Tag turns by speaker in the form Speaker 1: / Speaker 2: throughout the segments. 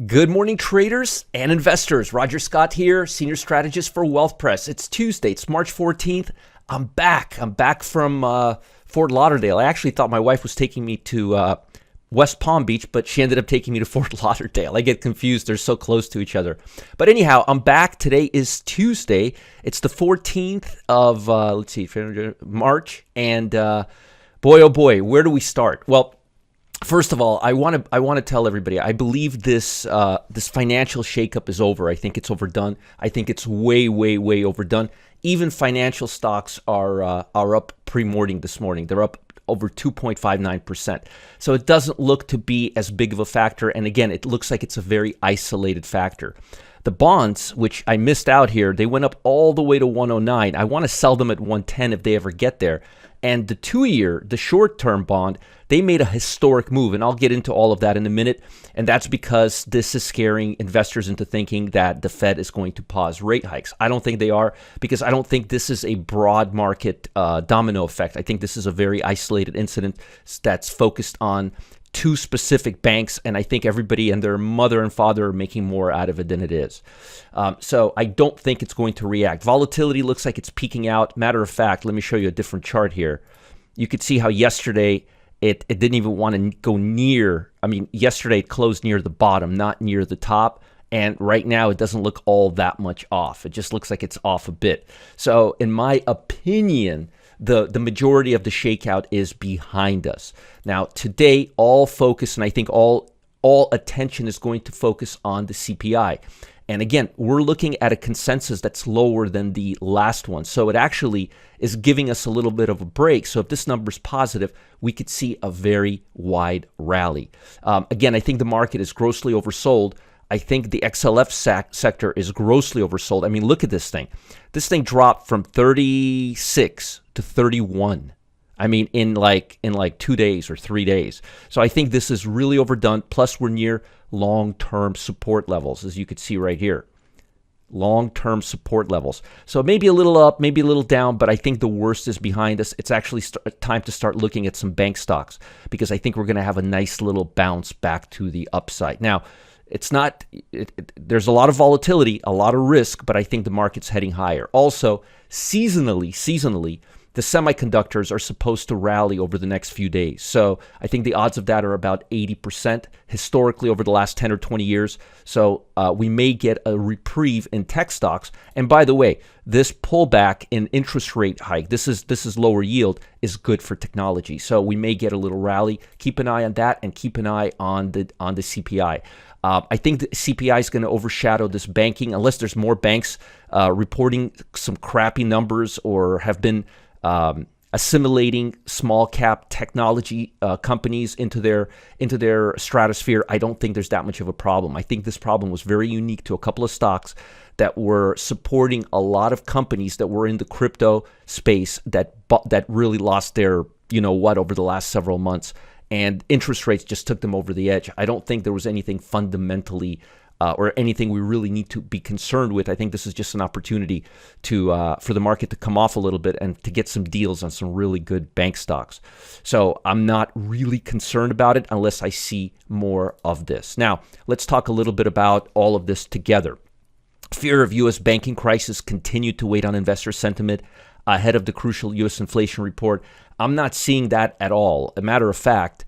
Speaker 1: Good morning, traders and investors. Roger Scott here, senior strategist for Wealth Press. It's Tuesday. It's March 14th. I'm back. I'm back from Fort Lauderdale. I actually thought my wife was taking me to West Palm Beach, but she ended up taking me to Fort Lauderdale. I get confused. They're so close to each other. But anyhow, I'm back. Today is Tuesday. It's the 14th of, March. And boy, oh boy, where do we start? Well, first of all, I want to tell everybody, I believe this financial shakeup is over. I think it's overdone. I think it's way overdone. Even financial stocks are up pre-morning this morning. They're up over 2.59%. So it doesn't look to be as big of a factor. And again, it looks like it's a very isolated factor. The bonds, which I missed out here, they went up all the way to 109. I want to sell them at 110 if they ever get there. And the 2-year, the short-term bond, they made a historic move, and I'll get into all of that in a minute. And that's because this is scaring investors into thinking that the Fed is going to pause rate hikes. I don't think they are, because I don't think this is a broad market domino effect. I think this is a very isolated incident that's focused on two specific banks, and I think everybody and their mother and father are making more out of it than it is. So I don't think it's going to react. Volatility looks like it's peaking out. Matter of fact, let me show you a different chart here. You could see how yesterday it didn't even want to go near. I mean, yesterday it closed near the bottom, not near the top. And right now it doesn't look all that much off. It just looks like it's off a bit. So in my opinion, the majority of the shakeout is behind us. Now, today, all focus, and I think all attention is going to focus on the CPI. And again, we're looking at a consensus that's lower than the last one. So it actually is giving us a little bit of a break. So if this number is positive, we could see a very wide rally. Again, I think the market is grossly oversold. I think the XLF sector is grossly oversold. I mean, look at this thing. This thing dropped from 36 to 31. I mean, in like 2 days or 3 days. So I think this is really overdone. Plus, we're near long-term support levels, as you can see right here. Long-term support levels. So maybe a little up, maybe a little down, but I think the worst is behind us. It's actually time to start looking at some bank stocks, because I think we're going to have a nice little bounce back to the upside. Now, there's a lot of volatility, a lot of risk, but I think the market's heading higher. Also, seasonally, the semiconductors are supposed to rally over the next few days. So I think the odds of that are about 80% historically over the last 10 or 20 years. So we may get a reprieve in tech stocks. And by the way, this pullback in interest rate hike, this is lower yield, is good for technology. So we may get a little rally. Keep an eye on that, and keep an eye on the CPI. I think the CPI is going to overshadow this banking, unless there's more banks reporting some crappy numbers or have been assimilating small cap technology companies into their stratosphere. I don't think there's that much of a problem. I think this problem was very unique to a couple of stocks that were supporting a lot of companies that were in the crypto space that really lost their over the last several months. And interest rates just took them over the edge. I don't think there was anything fundamentally or anything we really need to be concerned with. I think this is just an opportunity for the market to come off a little bit and to get some deals on some really good bank stocks. So I'm not really concerned about it unless I see more of this. Now, let's talk a little bit about all of this together. Fear of U.S. banking crisis continued to weigh on investor sentiment ahead of the crucial U.S. inflation report. I'm not seeing that at all. A matter of fact,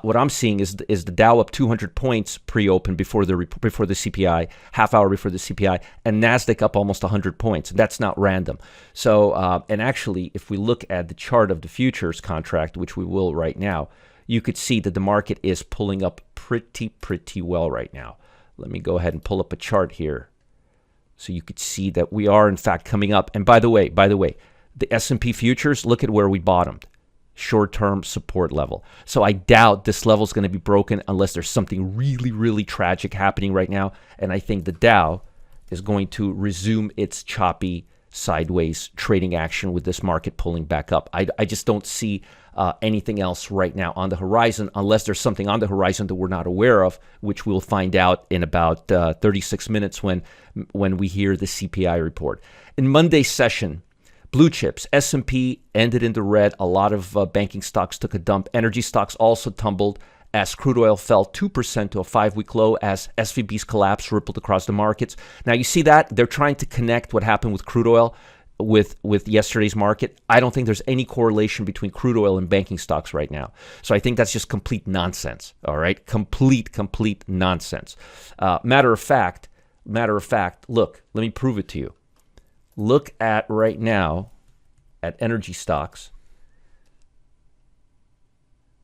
Speaker 1: what I'm seeing is the Dow up 200 points pre-open before the CPI, half hour before the CPI, and Nasdaq up almost 100 points. That's not random. So, and actually, if we look at the chart of the futures contract, which we will right now, you could see that the market is pulling up pretty well right now. Let me go ahead and pull up a chart here, so you could see that we are in fact coming up. And by the way, the S&P futures, look at where we bottomed. Short-term support level. So I doubt this level is going to be broken unless there's something really tragic happening right now. And I think the Dow is going to resume its choppy sideways trading action with this market pulling back up. I just don't see anything else right now on the horizon, unless there's something on the horizon that we're not aware of, which we'll find out in about 36 minutes when we hear the CPI report. In Monday's session, blue chips, S&P ended in the red. A lot of banking stocks took a dump. Energy stocks also tumbled as crude oil fell 2% to a 5-week low as SVB's collapse rippled across the markets. Now, you see that? They're trying to connect what happened with crude oil with yesterday's market. I don't think there's any correlation between crude oil and banking stocks right now. So I think that's just complete nonsense, all right? Complete nonsense. Matter of fact, look, let me prove it to you. Look at right now at energy stocks.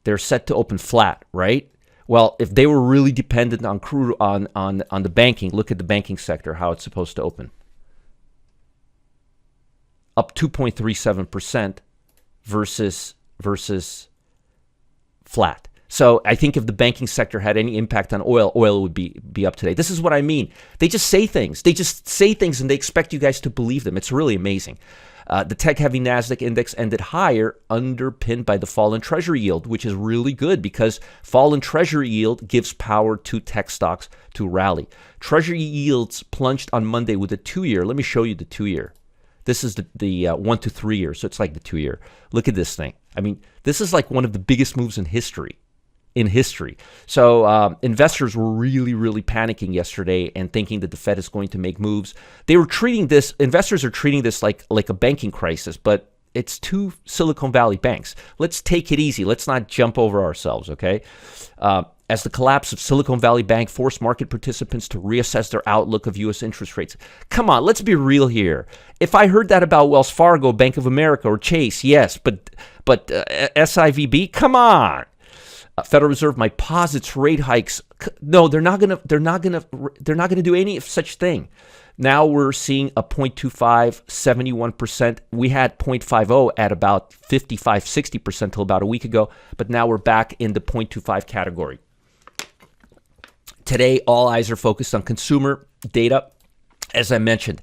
Speaker 1: They're set to open flat, right? Well, if they were really dependent on crude on the banking, look at the banking sector, how it's supposed to open. Up 2.37% versus flat. So I think if the banking sector had any impact on oil would be up today. This is what I mean. They just say things. And they expect you guys to believe them. It's really amazing. The tech-heavy Nasdaq index ended higher, underpinned by the fall in Treasury yield, which is really good because fall in Treasury yield gives power to tech stocks to rally. Treasury yields plunged on Monday with a 2-year. Let me show you the 2-year. This is the 1 to 3 year, so it's like the 2-year. Look at this thing. I mean, this is like one of the biggest moves in history. So investors were really panicking yesterday and thinking that the Fed is going to make moves. Investors are treating this like a banking crisis, but it's two Silicon Valley banks. Let's take it easy. Let's not jump over ourselves, okay? As the collapse of Silicon Valley Bank forced market participants to reassess their outlook of U.S. interest rates. Come on, let's be real here. If I heard that about Wells Fargo, Bank of America, or Chase, yes, but SIVB, come on. Federal Reserve might pause its rate hikes. No, they're not gonna do any such thing. Now we're seeing a 0.25, 71%. We had 0.50 at about 55, 60% till about a week ago, but now we're back in the 0.25 category. Today, all eyes are focused on consumer data. As I mentioned,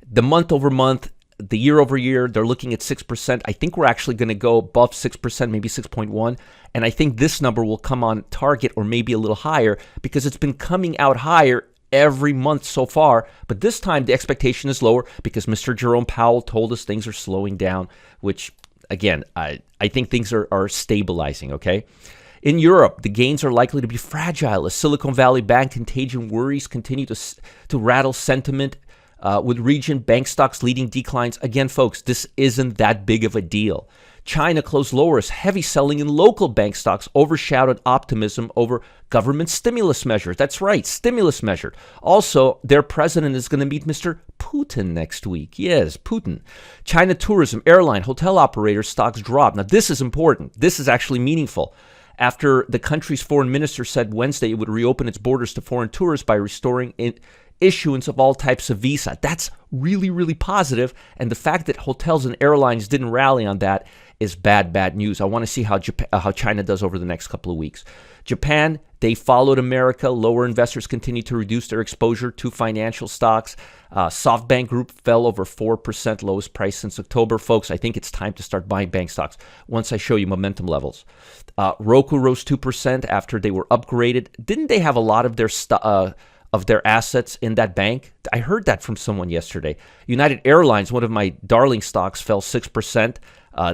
Speaker 1: the month over month, the year over year, they're looking at 6%. I think we're actually going to go above 6%, maybe 6.1. And I think this number will come on target or maybe a little higher because it's been coming out higher every month so far. But this time the expectation is lower because Mr. Jerome Powell told us things are slowing down, which, again, I think things are stabilizing, okay? In Europe, the gains are likely to be fragile as Silicon Valley Bank contagion worries continue to rattle sentiment. With region bank stocks leading declines. Again, folks, this isn't that big of a deal. China closed lower as heavy selling in local bank stocks overshadowed optimism over government stimulus measures. That's right, stimulus measure. Also, their president is going to meet Mr. Putin next week. Yes, Putin. China tourism, airline, hotel operators stocks dropped. Now, this is important. This is actually meaningful. After the country's foreign minister said Wednesday it would reopen its borders to foreign tourists by restoring issuance of all types of visa. That's really positive. And the fact that hotels and airlines didn't rally on that is bad news. I want to see how China does over the next couple of weeks. Japan, they followed America. Lower investors continue to reduce their exposure to financial stocks. SoftBank Group fell over 4%, lowest price since October. Folks, I think it's time to start buying bank stocks once I show you momentum levels. Roku rose 2% after they were upgraded. Didn't they have a lot of their assets in that bank? I heard that from someone yesterday. United Airlines, one of my darling stocks, fell 6%.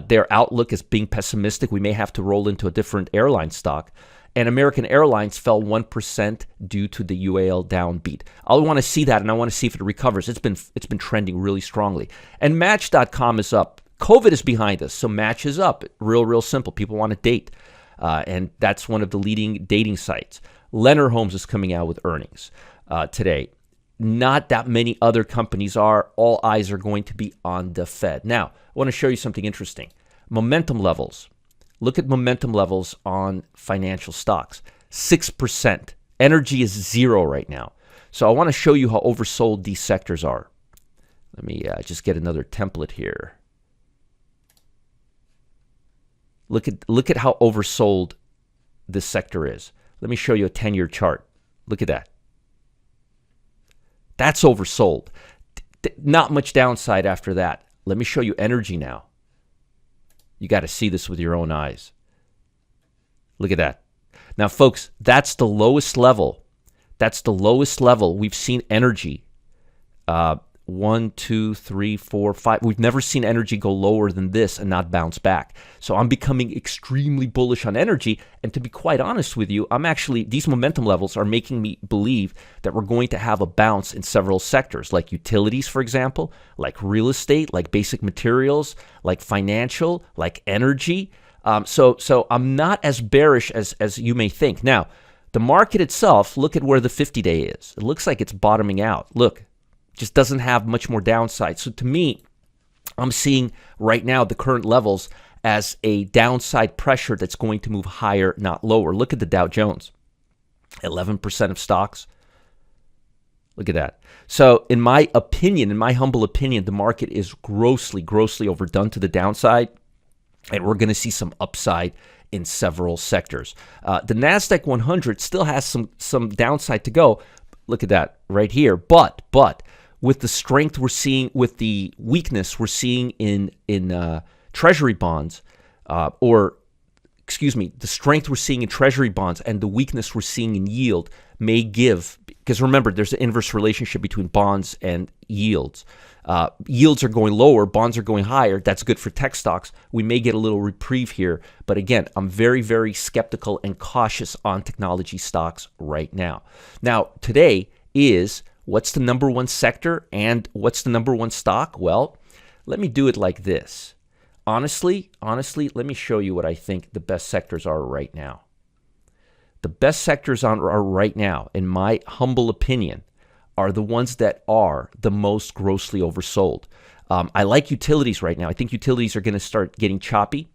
Speaker 1: Their outlook is being pessimistic. We may have to roll into a different airline stock. And American Airlines fell 1% due to the UAL downbeat. I want to see that, and I want to see if it recovers. It's been trending really strongly. And Match.com is up. COVID is behind us, so Match is up. Real simple. People want to date. And that's one of the leading dating sites. Leonard Homes is coming out with earnings today. Not that many other companies are. All eyes are going to be on the Fed. Now, I want to show you something interesting. Momentum levels. Look at momentum levels on financial stocks. 6%. Energy is 0 right now. So I want to show you how oversold these sectors are. Let me just get another template here. Look at how oversold this sector is. Let me show you a 10-year chart. Look at that. That's oversold. Not much downside after that. Let me show you energy now. You got to see this with your own eyes. Look at that. Now, folks, that's the lowest level. That's the lowest level we've seen energy 1, 2, 3, 4, 5. We've never seen energy go lower than this and not bounce back. So I'm becoming extremely bullish on energy. And to be quite honest with you, these momentum levels are making me believe that we're going to have a bounce in several sectors, like utilities, for example, like real estate, like basic materials, like financial, like energy. So I'm not as bearish as you may think. Now, the market itself, look at where the 50-day is. It looks like it's bottoming out. Look, just doesn't have much more downside. So to me, I'm seeing right now the current levels as a downside pressure that's going to move higher, not lower. Look at the Dow Jones, 11% of stocks. Look at that. So in my opinion, in my humble opinion, the market is grossly overdone to the downside, and we're going to see some upside in several sectors. The Nasdaq 100 still has some downside to go. Look at that right here. But with the strength we're seeing, with the weakness we're seeing in Treasury bonds, the strength we're seeing in Treasury bonds and the weakness we're seeing in yield may give, because remember, there's an inverse relationship between bonds and yields. Yields are going lower, bonds are going higher. That's good for tech stocks. We may get a little reprieve here. But again, I'm very skeptical and cautious on technology stocks right now. Now, today is what's the number one sector and what's the number one stock? Well, let me do it like this. Honestly, let me show you what I think the best sectors are right now. The best sectors are right now, in my humble opinion, are the ones that are the most grossly oversold. I like utilities right now. I think utilities are going to start getting choppy.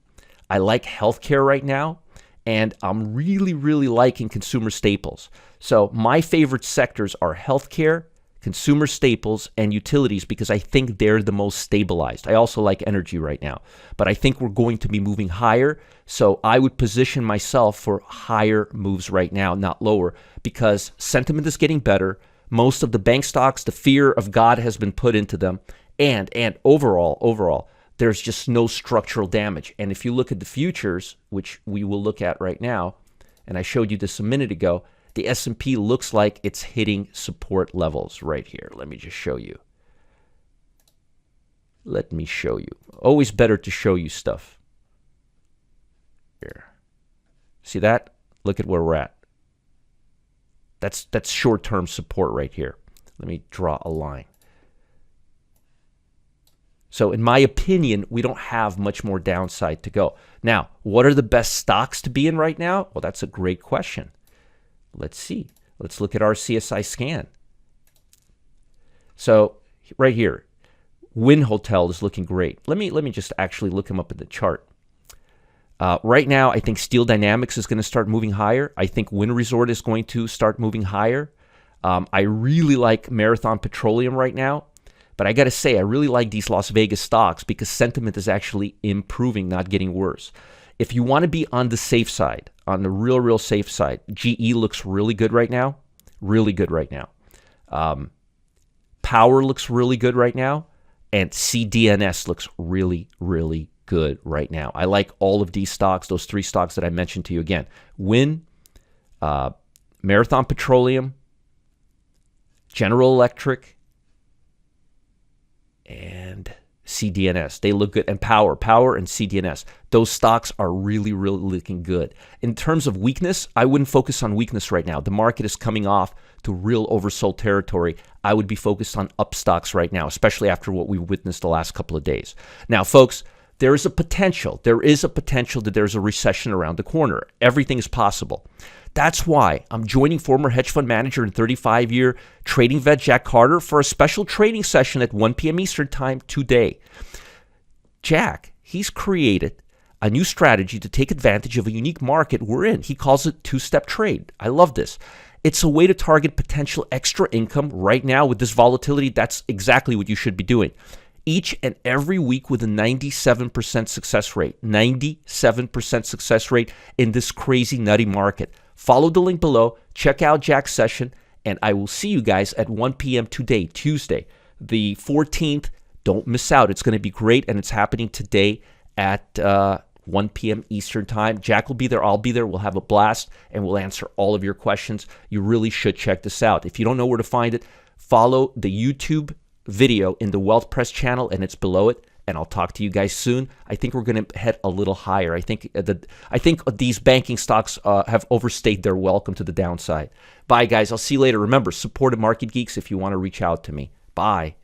Speaker 1: I like healthcare right now, and I'm really liking consumer staples. So my favorite sectors are healthcare, consumer staples, and utilities because I think they're the most stabilized. I also like energy right now, but I think we're going to be moving higher. So I would position myself for higher moves right now, not lower, because sentiment is getting better. Most of the bank stocks, the fear of God has been put into them. And overall, there's just no structural damage. And if you look at the futures, which we will look at right now, and I showed you this a minute ago, the S&P looks like it's hitting support levels right here. Let me just show you. Let me show you. Always better to show you stuff. Here. See that? Look at where we're at. That's short-term support right here. Let me draw a line. So in my opinion, we don't have much more downside to go. Now, what are the best stocks to be in right now? Well, that's a great question. Let's see. Let's look at our CSI scan. So right here, Wynn Hotel is looking great. Let me just actually look him up in the chart. Right now, I think Steel Dynamics is going to start moving higher. I think Wynn Resort is going to start moving higher. I really like Marathon Petroleum right now. But I got to say, I really like these Las Vegas stocks because sentiment is actually improving, not getting worse. If you want to be on the safe side, on the real safe side, GE looks really good right now. Really good right now. Power looks really good right now. And CDNS looks really good right now. I like all of these stocks, those three stocks that I mentioned to you again. Wynn, Marathon Petroleum, General Electric, and CDNS. They look good. And Power and CDNS. Those stocks are really looking good. In terms of weakness, I wouldn't focus on weakness right now. The market is coming off to real oversold territory. I would be focused on up stocks right now, especially after what we witnessed the last couple of days. Now, folks, there is a potential that there's a recession around the corner. Everything is possible. That's why I'm joining former hedge fund manager and 35-year trading vet Jack Carter for a special trading session at 1 p.m. Eastern Time today. Jack, he's created a new strategy to take advantage of a unique market we're in. He calls it two-step trade. I love this. It's a way to target potential extra income right now with this volatility. That's exactly what you should be doing. Each and every week with a 97% success rate. 97% success rate in this crazy, nutty market. Follow the link below. Check out Jack's session. And I will see you guys at 1 p.m. today, Tuesday, the 14th. Don't miss out. It's going to be great. And it's happening today at 1 p.m. Eastern Time. Jack will be there. I'll be there. We'll have a blast. And we'll answer all of your questions. You really should check this out. If you don't know where to find it, follow the YouTube video in the Wealth Press channel, and it's below it. And I'll talk to you guys soon. I think we're going to head a little higher. I think these banking stocks have overstayed their welcome to the downside. Bye, guys. I'll see you later. Remember, support Market Geeks if you want to reach out to me. Bye.